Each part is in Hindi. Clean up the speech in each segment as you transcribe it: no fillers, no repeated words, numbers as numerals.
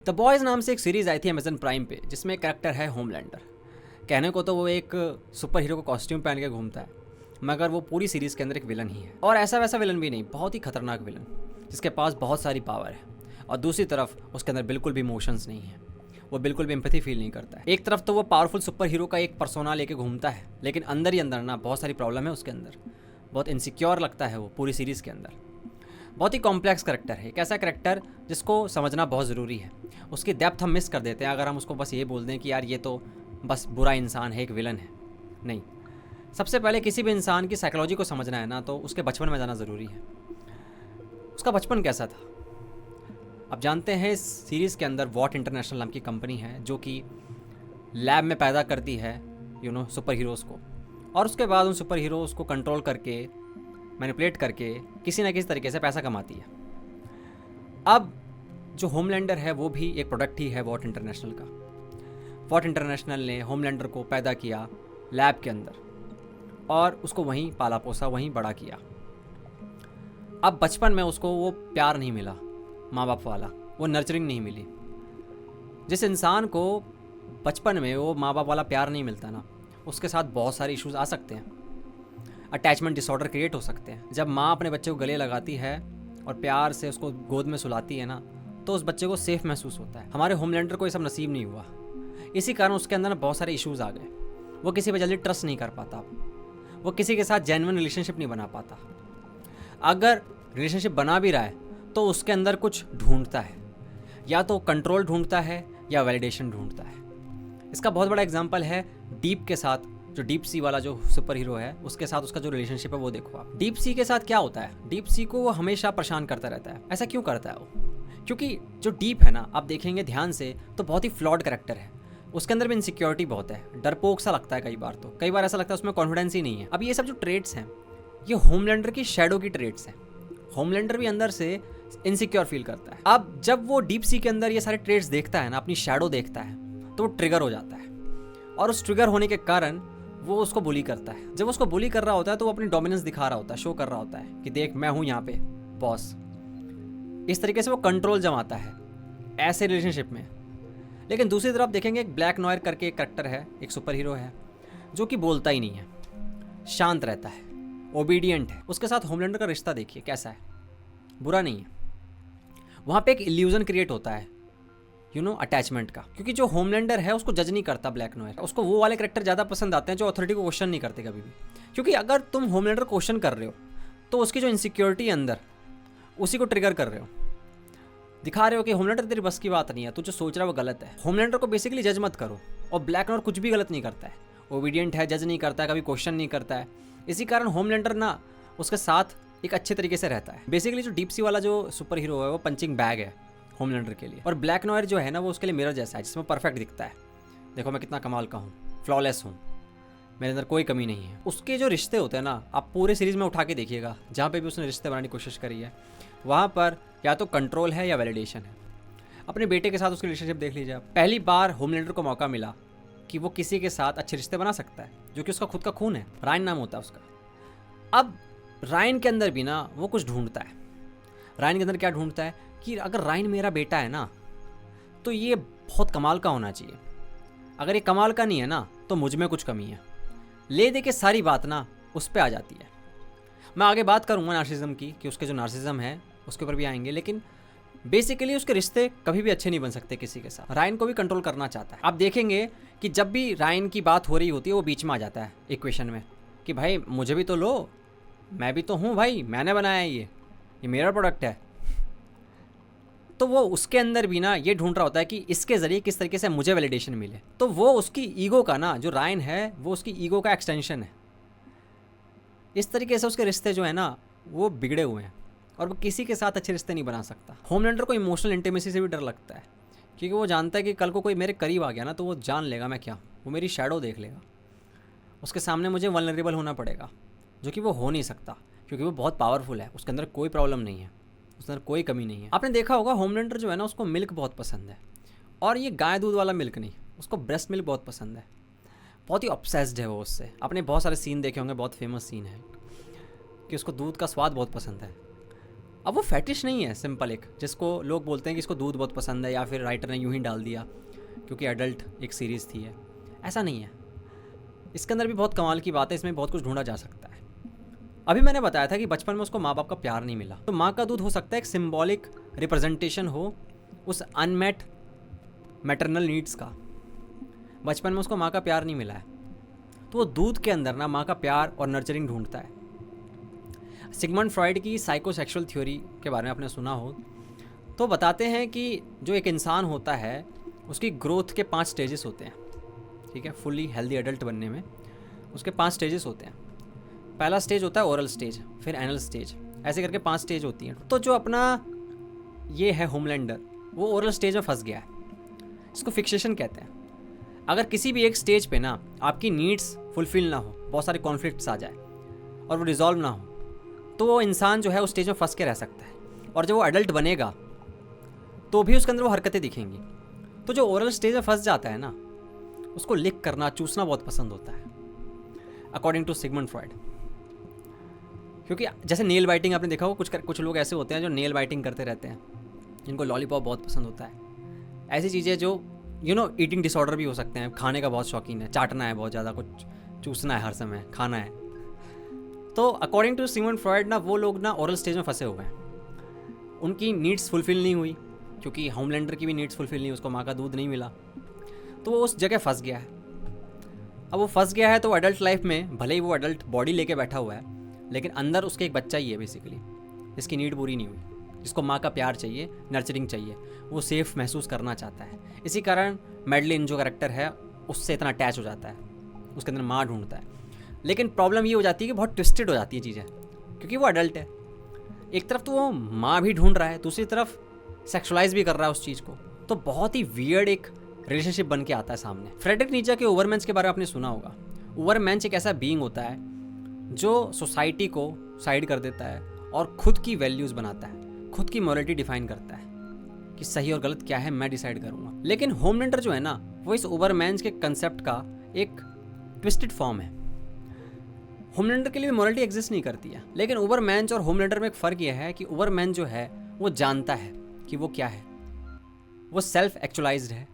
द बॉयज़ नाम से एक सीरीज़ आई थी अमेजन प्राइम पे, जिसमें एक कैरेक्टर है होमलैंडर। कहने को तो वो एक सुपर हीरो का कॉस्ट्यूम पहन के घूमता है, मगर वो पूरी सीरीज़ के अंदर एक विलन ही है। और ऐसा वैसा विलन भी नहीं, बहुत ही खतरनाक विलन जिसके पास बहुत सारी पावर है और दूसरी तरफ उसके अंदर बिल्कुल भी इमोशंस नहीं है। वो बिल्कुल भी एम्पैथी फील नहीं करता है। एक तरफ तो वो पावरफुल सुपर हीरो का एक पर्सोना लेके घूमता है, लेकिन अंदर ही अंदर ना बहुत सारी प्रॉब्लम है उसके अंदर। बहुत इनसिक्योर लगता है वो पूरी सीरीज़ के अंदर। बहुत ही कॉम्प्लेक्स करैक्टर है, एक ऐसा करैक्टर जिसको समझना बहुत ज़रूरी है। उसकी डेप्थ हम मिस कर देते हैं अगर हम उसको बस ये बोल दें कि यार ये तो बस बुरा इंसान है, एक विलन है। नहीं, सबसे पहले किसी भी इंसान की साइकोलॉजी को समझना है ना, तो उसके बचपन में जाना ज़रूरी है। उसका बचपन कैसा था। अब जानते हैं इस सीरीज़ के अंदर वॉट इंटरनेशनल नाम की कंपनी है जो कि लैब में पैदा करती है सुपर हीरोज़ को, और उसके बाद उन सुपर हीरोज़ को कंट्रोल करके मैनिपुलेट करके किसी ना किसी तरीके से पैसा कमाती है। अब जो होमलैंडर है वो भी एक प्रोडक्ट ही है वॉट इंटरनेशनल का। वॉट इंटरनेशनल ने होमलैंडर को पैदा किया लैब के अंदर और उसको वहीं पाला पोसा, वहीं बड़ा किया। अब बचपन में उसको वो प्यार नहीं मिला माँ बाप वाला, वो नर्चरिंग नहीं मिली। जिस इंसान को बचपन में वो माँ बाप वाला प्यार नहीं मिलता ना, उसके साथ बहुत सारे इश्यूज आ सकते हैं। अटैचमेंट डिसऑर्डर क्रिएट हो सकते हैं। जब माँ अपने बच्चे को गले लगाती है और प्यार से उसको गोद में सुलाती है ना, तो उस बच्चे को सेफ महसूस होता है। हमारे होमलैंडर को ये सब नसीब नहीं हुआ, इसी कारण उसके अंदर ना बहुत सारे इश्यूज आ गए। वो किसी पर जल्दी ट्रस्ट नहीं कर पाता, वो किसी के साथ जेन्युइन रिलेशनशिप नहीं बना पाता। अगर रिलेशनशिप बना भी रहा है तो उसके अंदर कुछ ढूंढता है, या तो कंट्रोल ढूंढता है या वैलिडेशन ढूंढता है। इसका बहुत बड़ा एग्जाम्पल है डीप के साथ, जो डीप सी वाला जो सुपर हीरो है उसके साथ उसका जो रिलेशनशिप है वो देखो आप। डीप सी के साथ क्या होता है, डीप सी को वो हमेशा परेशान करता रहता है। ऐसा क्यों करता है वो? क्योंकि जो डीप है ना, आप देखेंगे ध्यान से तो बहुत ही फ्लॉड कैरेक्टर है। उसके अंदर भी इनसिक्योरिटी बहुत है, डरपोक सा लगता है कई बार। तो कई बार ऐसा लगता है उसमें कॉन्फिडेंस ही नहीं है। अब ये सब जो ट्रेड्स हैं ये होमलैंडर की शैडो की ट्रेड्स हैं। होमलैंडर भी अंदर से इनसिक्योर फील करता है। अब जब वो डीप सी के अंदर ये सारे ट्रेड्स देखता है ना, अपनी शैडो देखता है, तो वो ट्रिगर हो जाता है और उस ट्रिगर होने के कारण वो उसको बुली करता है। जब उसको बुली कर रहा होता है तो वो अपनी डोमिनेंस दिखा रहा होता है, शो कर रहा होता है कि देख मैं हूं यहाँ पे बॉस। इस तरीके से वो कंट्रोल जमाता है ऐसे रिलेशनशिप में। लेकिन दूसरी तरफ देखेंगे एक ब्लैक नॉयर करके एक करेक्टर है, एक सुपर हीरो है जो कि बोलता ही नहीं है, शांत रहता है, ओबीडियंट है। उसके साथ होमलैंडर का रिश्ता देखिए कैसा है, बुरा नहीं है। वहाँ पे एक इल्यूजन क्रिएट होता है अटैचमेंट का, क्योंकि जो होमलैंडर है उसको जज नहीं करता ब्लैक नॉयर। उसको वो वाले कैरेक्टर ज़्यादा पसंद आते हैं जो अथॉरिटी को क्वेश्चन नहीं करते कभी भी। क्योंकि अगर तुम होमलैंडर क्वेश्चन कर रहे हो तो उसकी जो इनसिक्योरिटी है अंदर, उसी को ट्रिगर कर रहे हो, दिखा रहे हो कि होमलैंडर तेरी बस की बात नहीं है, तू जो सोच रहा है वो गलत है। होमलैंडर को बेसिकली जज मत करो। और ब्लैक नॉयर कुछ भी गलत नहीं करता है, ओबीडियंट है, जज नहीं करता है, कभी क्वेश्चन नहीं करता है। इसी कारण होमलैंडर ना उसके साथ एक अच्छे तरीके से रहता है। बेसिकली जो डीप सी वाला जो सुपर हीरो है वो पंचिंग बैग है होमलैंडर के लिए, और ब्लैक नॉयर जो है ना वो उसके लिए मिरर जैसा है, जिसमें परफेक्ट दिखता है। देखो मैं कितना कमाल का हूँ, फ्लॉलेस हूँ, मेरे अंदर कोई कमी नहीं है। उसके जो रिश्ते होते हैं ना, आप पूरे सीरीज में उठा के देखिएगा, जहाँ पे भी उसने रिश्ते बनाने की कोशिश करी है वहाँ पर या तो कंट्रोल है या वैलिडेशन है। अपने बेटे के साथ उसकी रिलेशनशिप देख लीजिए आप। पहली बार होमलैंडर को मौका मिला कि वो किसी के साथ अच्छे रिश्ते बना सकता है, जो कि उसका खुद का खून है, रायन नाम होता है उसका। अब रायन के अंदर भी ना वो कुछ ढूंढता है। रायन के अंदर क्या ढूंढता है कि अगर रायन मेरा बेटा है ना तो ये बहुत कमाल का होना चाहिए। अगर ये कमाल का नहीं है ना तो मुझ में कुछ कमी है। ले दे के सारी बात ना उस पर आ जाती है। मैं आगे बात करूँगा नार्सिज्म की, कि उसके जो नार्सिज्म है उसके ऊपर भी आएंगे। लेकिन बेसिकली उसके रिश्ते कभी भी अच्छे नहीं बन सकते किसी के साथ। रायन को भी कंट्रोल करना चाहता है। आप देखेंगे कि जब भी रायन की बात हो रही होती है वो बीच में आ जाता है इक्वेशन में, कि भाई मुझे भी तो लो, मैं भी तो हूँ भाई, मैंने बनाया है, ये मेरा प्रोडक्ट है। तो वो उसके अंदर भी ना ये ढूंढ रहा होता है कि इसके ज़रिए किस तरीके से मुझे वैलिडेशन मिले। तो वो उसकी ईगो का ना, जो रायन है वो उसकी ईगो का एक्सटेंशन है। इस तरीके से उसके रिश्ते जो है ना वो बिगड़े हुए हैं और वो किसी के साथ अच्छे रिश्ते नहीं बना सकता। होमलैंडर को इमोशनल इंटीमेसी से भी डर लगता है, क्योंकि वो जानता है कि कल को कोई मेरे करीब आ गया ना तो वो जान लेगा मैं क्या, वो मेरी शैडो देख लेगा, उसके सामने मुझे वल्नरेबल होना पड़ेगा, जो कि वो हो नहीं सकता क्योंकि वो बहुत पावरफुल है। उसके अंदर कोई प्रॉब्लम नहीं है, उसके अंदर कोई कमी नहीं है। आपने देखा होगा होमलैंडर जो है ना उसको मिल्क बहुत पसंद है, और ये गाय दूध वाला मिल्क नहीं, उसको ब्रेस्ट मिल्क बहुत पसंद है। बहुत ही ऑब्सेस्ड है वो उससे। आपने बहुत सारे सीन देखे होंगे, बहुत फेमस सीन है कि उसको दूध का स्वाद बहुत पसंद है। अब वो फैटिश नहीं है सिंपल एक, जिसको लोग बोलते हैं कि इसको दूध बहुत पसंद है या फिर राइटर ने यूं ही डाल दिया क्योंकि एडल्ट एक सीरीज़ थी है। ऐसा नहीं है, इसके अंदर भी बहुत कमाल की बात है, इसमें बहुत कुछ ढूंढा जा सकता है। अभी मैंने बताया था कि बचपन में उसको माँ बाप का प्यार नहीं मिला, तो माँ का दूध हो सकता है एक सिंबॉलिक रिप्रेजेंटेशन हो उस अनमेट मैटरनल नीड्स का। बचपन में उसको माँ का प्यार नहीं मिला है, तो वो दूध के अंदर ना माँ का प्यार और नर्चरिंग ढूंढता है। सिगमंड फ्रॉइड की साइकोसेक्सुअल थ्योरी के बारे में आपने सुना हो तो बताते हैं कि जो एक इंसान होता है उसकी ग्रोथ के 5 स्टेजेस होते हैं, ठीक है, फुली हेल्दी एडल्ट बनने में उसके 5 स्टेजेस होते हैं। पहला स्टेज होता है ओरल स्टेज, फिर एनल स्टेज, ऐसे करके 5 स्टेज होती हैं। तो जो अपना ये है होमलैंडर, वो ओरल स्टेज में फंस गया है, इसको फिक्सेशन कहते हैं। अगर किसी भी एक स्टेज पे ना आपकी नीड्स फुलफिल ना हो, बहुत सारे कॉन्फ्लिक्ट्स आ जाए और वो रिजॉल्व ना हो, तो वो इंसान जो है उस स्टेज में फंस के रह सकता है, और जब वो एडल्ट बनेगा तो भी उसके अंदर वो हरकतें दिखेंगी। तो जो ओरल स्टेज में फंस जाता है ना, उसको लिक करना, चूसना बहुत पसंद होता है, अकॉर्डिंग टू सिगमंड फ्रॉइड। क्योंकि जैसे नेल बाइटिंग आपने देखा हो, कुछ लोग ऐसे होते हैं जो नेल बाइटिंग करते रहते हैं, जिनको लॉलीपॉप बहुत पसंद होता है। ऐसी चीज़ें जो ईटिंग डिसऑर्डर भी हो सकते हैं, खाने का बहुत शौकीन है, चाटना है बहुत ज़्यादा, कुछ चूसना है हर समय, खाना है। तो अकॉर्डिंग टू सिगमंड फ्रॉइड ना, वो लोग ना ओरल स्टेज में फंसे हुए हैं, उनकी नीड्स फुलफिल नहीं हुई, क्योंकि होमलैंडर की भी नीड्स फुलफिल नहीं, उसको माँ का दूध नहीं मिला, तो वो उस जगह फंस गया है। अब वो फंस गया है तो एडल्ट लाइफ में भले ही वो एडल्ट बॉडी लेके बैठा हुआ है, लेकिन अंदर उसके एक बच्चा ही है बेसिकली, जिसकी नीड पूरी नहीं हुई, जिसको माँ का प्यार चाहिए, नर्चरिंग चाहिए, वो सेफ महसूस करना चाहता है। इसी कारण मैडलिन जो कैरेक्टर है उससे इतना अटैच हो जाता है, उसके अंदर माँ ढूंढता है। लेकिन प्रॉब्लम ये हो जाती है कि बहुत ट्विस्टेड हो जाती है चीज़ें, क्योंकि वो एडल्ट है। एक तरफ तो वो माँ भी ढूंढ रहा है, दूसरी तरफ सेक्सुअलाइज भी कर रहा है उस चीज़ को, तो बहुत ही वियर्ड एक रिलेशनशिप बन के आता है सामने। फ्रेडरिक नीचे के ओवरमेंस के बारे में आपने सुना होगा। ओवरमेंस एक ऐसा बीइंग होता है जो सोसाइटी को साइड कर देता है और खुद की वैल्यूज़ बनाता है, खुद की मॉरलिटी डिफाइन करता है कि सही और गलत क्या है मैं डिसाइड करूँगा। लेकिन होमलैंडर जो है ना, वो इस ओवरमेंस के कंसेप्ट का एक ट्विस्टेड फॉर्म है। होमलैंडर के लिए मॉरलिटी एग्जिस्ट नहीं करती है, लेकिन ओवरमैन और होमलैंडर में एक फ़र्क यह है कि ओवरमैन जो है वो जानता है कि वो क्या है, वो सेल्फ एक्चुअलाइज्ड है,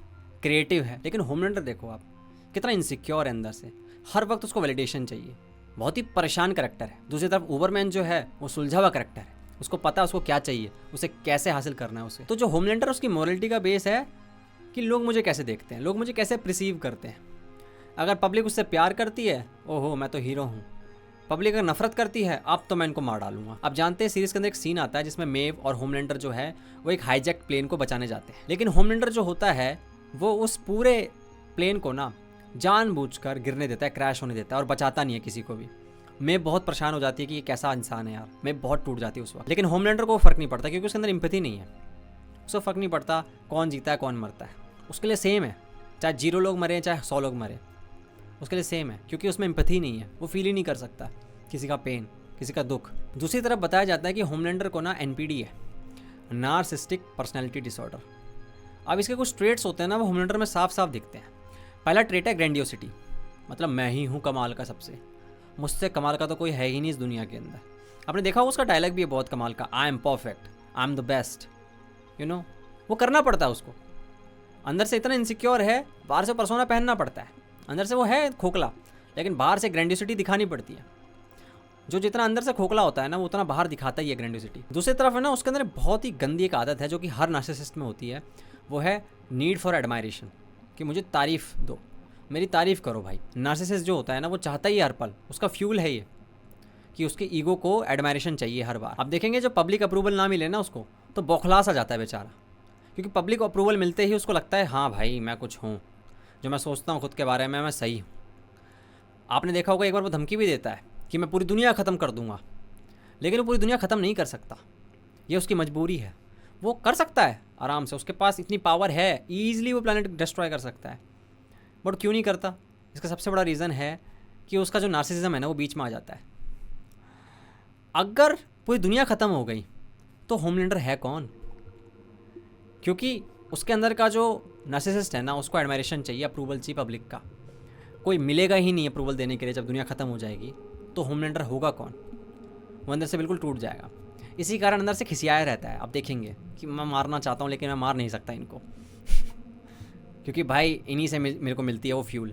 क्रिएटिव है। लेकिन होमलैंडर देखो आप, कितना इनसिक्योर है अंदर से, हर वक्त उसको वैलिडेशन चाहिए, बहुत ही परेशान करैक्टर है। दूसरी तरफ ओवरमैन जो है वो सुलझा हुआ करैक्टर है, उसको पता है उसको क्या चाहिए, उसे कैसे हासिल करना है उसे। तो जो होमलैंडर उसकी मॉरलिटी का बेस है कि लोग मुझे कैसे देखते हैं, लोग मुझे कैसे प्रिसीव करते हैं। अगर पब्लिक उससे प्यार करती है, ओहो मैं तो हीरो हूँ। पब्लिक अगर नफरत करती है, अब तो मैं इनको मार डालूंगा। आप जानते हैं सीरीज के अंदर एक सीन आता है जिसमें मेव और होमलैंडर जो है वो एक हाईजैक प्लेन को बचाने जाते हैं, लेकिन होमलैंडर जो होता है वो उस पूरे प्लेन को ना जानबूझकर गिरने देता है, क्रैश होने देता है, और बचाता नहीं है किसी को भी। मेव बहुत परेशान हो जाती है कि ये कैसा इंसान है यार, मेव बहुत टूट जाती है उस वक्त। लेकिन होमलैंडर को फर्क नहीं पड़ता, क्योंकि उसके अंदर एम्पैथी नहीं है, उसको फर्क नहीं पड़ता कौन जीता है कौन मरता है, उसके लिए सेम है, चाहे 0 लोग मरे चाहे 100 लोग मरे, उसके लिए सेम है, क्योंकि उसमें एम्पैथी नहीं है, वो फील ही नहीं कर सकता किसी का पेन, किसी का दुख। दूसरी तरफ बताया जाता है कि होमलैंडर को ना एनपीडी है, नार्सिसिस्टिक पर्सनैलिटी डिसऑर्डर। अब इसके कुछ ट्रेट्स होते हैं ना, वो होमलैंडर में साफ साफ दिखते हैं। पहला ट्रेट है ग्रैंडियोसिटी, मतलब मैं ही हूँ कमाल का, सबसे मुझसे कमाल का तो कोई है ही नहीं इस दुनिया के अंदर। आपने देखा उसका डायलॉग भी है बहुत कमाल का, I am perfect, I am the best, वो करना पड़ता है उसको, अंदर से इतना इनसिक्योर है, बाहर से पर्सोना पहनना पड़ता है, अंदर से वो है खोखला, लेकिन बाहर से ग्रैंडियोसिटी दिखानी पड़ती है। जो जितना अंदर से खोखला होता है ना, वो उतना बाहर दिखाता ही है ग्रैंडियोसिटी। दूसरी तरफ है ना, उसके अंदर बहुत ही गंदी एक आदत है जो कि हर नार्सिसिस्ट में होती है, वो है नीड फॉर एडमायरेशन, कि मुझे तारीफ दो, मेरी तारीफ करो भाई। नार्सिसिस्ट जो होता है ना, वो चाहता ही हर पल, उसका फ्यूल है ये कि उसके ईगो को एडमायरेशन चाहिए हर बार। आप देखेंगे जब पब्लिक अप्रूवल ना मिले ना उसको, तो बौखला सा जाता है बेचारा, क्योंकि पब्लिक अप्रूवल मिलते ही उसको लगता है हाँ भाई मैं कुछ हूँ, जो मैं सोचता हूँ खुद के बारे में मैं सही हूँ। आपने देखा होगा एक बार वो धमकी भी देता है कि मैं पूरी दुनिया ख़त्म कर दूंगा, लेकिन वो पूरी दुनिया ख़त्म नहीं कर सकता, ये उसकी मजबूरी है। वो कर सकता है आराम से, उसके पास इतनी पावर है, ईजिली वो प्लैनेट डिस्ट्रॉय कर सकता है, बट क्यों नहीं करता? इसका सबसे बड़ा रीज़न है कि उसका जो नार्सिसिज्म है ना, वो बीच में आ जाता है। अगर पूरी दुनिया ख़त्म हो गई तो होमलैंडर है कौन? क्योंकि उसके अंदर का जो नार्सिसिस्ट है ना, उसको एडमायरेशन चाहिए, अप्रूवल चाहिए पब्लिक का, कोई मिलेगा ही नहीं अप्रूवल देने के लिए। जब दुनिया ख़त्म हो जाएगी तो होमलैंडर होगा कौन? वो अंदर से बिल्कुल टूट जाएगा। इसी कारण अंदर से खिसियाया रहता है। आप देखेंगे कि मैं मारना चाहता हूँ लेकिन मैं मार नहीं सकता इनको क्योंकि भाई इन्हीं से मेरे को मिलती है वो फ्यूल,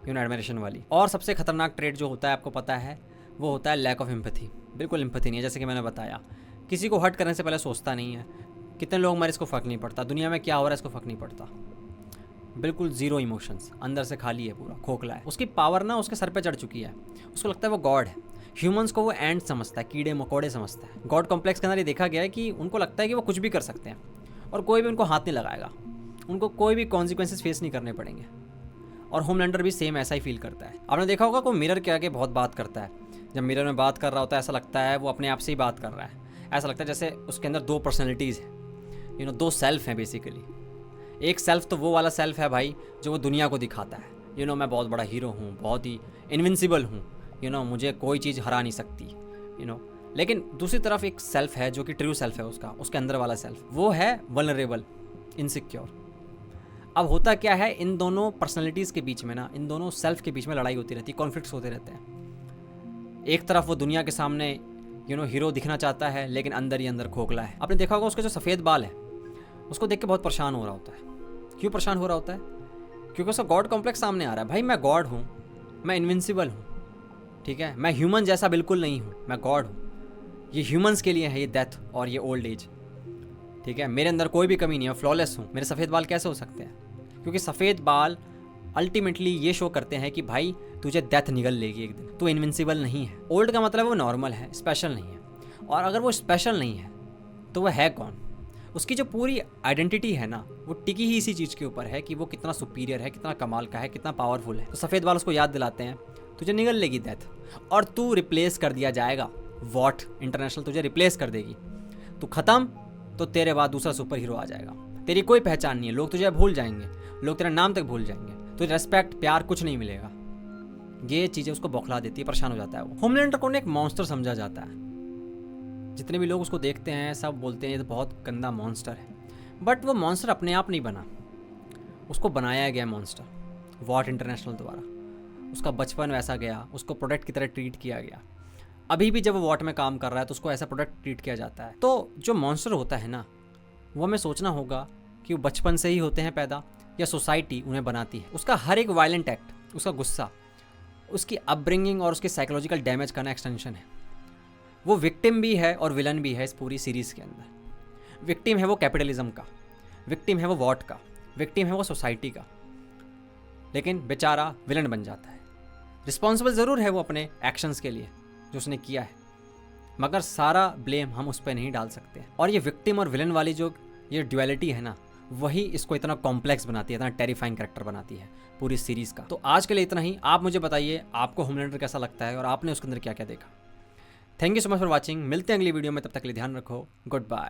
एडमिरेशन वाली। और सबसे खतरनाक ट्रेड जो होता है आपको पता है, वो होता है लैक ऑफ एम्पैथी। बिल्कुल एम्पैथी नहीं है, जैसे कि मैंने बताया, किसी को हर्ट करने से पहले सोचता नहीं है। कितने लोग मरे इसको फ़र्क नहीं पड़ता, दुनिया में क्या हो रहा है इसको फ़र्क नहीं पड़ता। बिल्कुल ज़ीरो इमोशंस, अंदर से खाली है, पूरा खोखला है। उसकी पावर ना उसके सर पे चढ़ चुकी है, उसको लगता है वो गॉड है। ह्यूमंस को वो एंड समझता है, कीड़े मकोड़े समझता है। गॉड कॉम्प्लेक्स के अंदर ये देखा गया है कि उनको लगता है कि वो कुछ भी कर सकते हैं और कोई भी उनको हाथ नहीं लगाएगा, उनको कोई भी कॉन्सिक्वेंसेस फेस नहीं करने पड़ेंगे। और होमलैंडर भी सेम ऐसा ही फील करता है। आपने देखा होगा वो मिरर के आगे बहुत बात करता है। जब मिरर में बात कर रहा होता है ऐसा लगता है वो अपने आप से ही बात कर रहा है। ऐसा लगता है जैसे उसके अंदर दो पर्सनैलिटीज़ हैं, दो सेल्फ हैं बेसिकली। एक सेल्फ तो वो वाला सेल्फ है भाई जो वो दुनिया को दिखाता है, मैं बहुत बड़ा हीरो हूँ, बहुत ही इनविंसिबल हूँ, मुझे कोई चीज़ हरा नहीं सकती, लेकिन दूसरी तरफ एक सेल्फ है जो कि ट्रू सेल्फ है उसके अंदर वाला सेल्फ, वो है वल्नरेबल, इनसिक्योर। अब होता क्या है, इन दोनों पर्सनैलिटीज़ के बीच में ना, इन दोनों सेल्फ के बीच में लड़ाई होती रहती है, कॉन्फ्लिक्ट्स होते रहते हैं। एक तरफ वो दुनिया के सामने हीरो दिखना चाहता है लेकिन अंदर ही अंदर खोखला है। आपने देखा होगा उसके जो सफ़ेद बाल है उसको देख के बहुत परेशान हो रहा होता है। क्यों परेशान हो रहा होता है? क्योंकि उसका गॉड कॉम्प्लेक्स सामने आ रहा है। भाई मैं गॉड हूँ, मैं इनविंसिबल हूँ, ठीक है, मैं ह्यूमन जैसा बिल्कुल नहीं हूँ, मैं गॉड हूँ। ये ह्यूमंस के लिए है ये डेथ और ये ओल्ड एज, ठीक है। मेरे अंदर कोई भी कमी नहीं है, फ्लॉलेस हूँ। मेरे सफ़ेद बाल कैसे हो सकते हैं? क्योंकि सफ़ेद बाल अल्टीमेटली ये शो करते हैं कि भाई तुझे डेथ निगल लेगी एक दिन, तू इनविंसिबल नहीं है। ओल्ड का मतलब वो नॉर्मल है, स्पेशल नहीं है। और अगर वो स्पेशल नहीं है तो वह है कौन? उसकी जो पूरी आइडेंटिटी है ना, वो टिकी ही इसी चीज़ के ऊपर है कि वो कितना सुपीरियर है, कितना कमाल का है, कितना पावरफुल है। तो सफ़ेद बाल उसको याद दिलाते हैं तुझे निगल लेगी डेथ और तू रिप्लेस कर दिया जाएगा। वॉट इंटरनेशनल तुझे रिप्लेस कर देगी, तू ख़त्म, तो तेरे बाद दूसरा सुपर हीरो आ जाएगा। तेरी कोई पहचान नहीं है, लोग तुझे भूल जाएंगे, लोग तेरा नाम तक भूल जाएंगे, तुझे रेस्पेक्ट प्यार कुछ नहीं मिलेगा। ये चीज़ें उसको बौखला देती है, परेशान हो जाता है वो। होमलैंडर को एक मॉन्स्टर समझा जाता है। जितने भी लोग उसको देखते हैं सब बोलते हैं ये तो बहुत गंदा मॉन्स्टर है, बट वो मॉन्स्टर अपने आप नहीं बना, उसको बनाया गया मॉन्स्टर वॉट इंटरनेशनल द्वारा। उसका बचपन वैसा गया, उसको प्रोडक्ट की तरह ट्रीट किया गया। अभी भी जब वो वॉट में काम कर रहा है तो उसको ऐसा प्रोडक्ट ट्रीट किया जाता है। तो जो मॉन्स्टर होता है ना, वो हमें सोचना होगा कि वो बचपन से ही होते हैं पैदा या सोसाइटी उन्हें बनाती है। उसका हर एक वायलेंट एक्ट, उसका गुस्सा, उसकी अपब्रिंगिंग और उसके साइकोलॉजिकल डैमेज का ना एक्सटेंशन है। वो विक्टिम भी है और विलन भी है इस पूरी सीरीज़ के अंदर। विक्टिम है वो कैपिटलिज्म का, विक्टिम है वो वॉट का, विक्टिम है वो सोसाइटी का, लेकिन बेचारा विलन बन जाता है। रिस्पॉन्सिबल ज़रूर है वो अपने एक्शंस के लिए जो उसने किया है, मगर सारा ब्लेम हम उस पर नहीं डाल सकते। और ये विक्टिम और विलन वाली जो ये ड्युअलिटी है ना, वही इसको इतना कॉम्प्लेक्स बनाती है, इतना टेरिफाइंग कैरेक्टर बनाती है पूरी सीरीज़ का। तो आज के लिए इतना ही। आप मुझे बताइए आपको होमलैंडर कैसा लगता है और आपने उसके अंदर क्या क्या देखा। Thank you so much for watching. मिलते हैं अगली वीडियो में, तब तक के लिए ध्यान रखो। Good bye.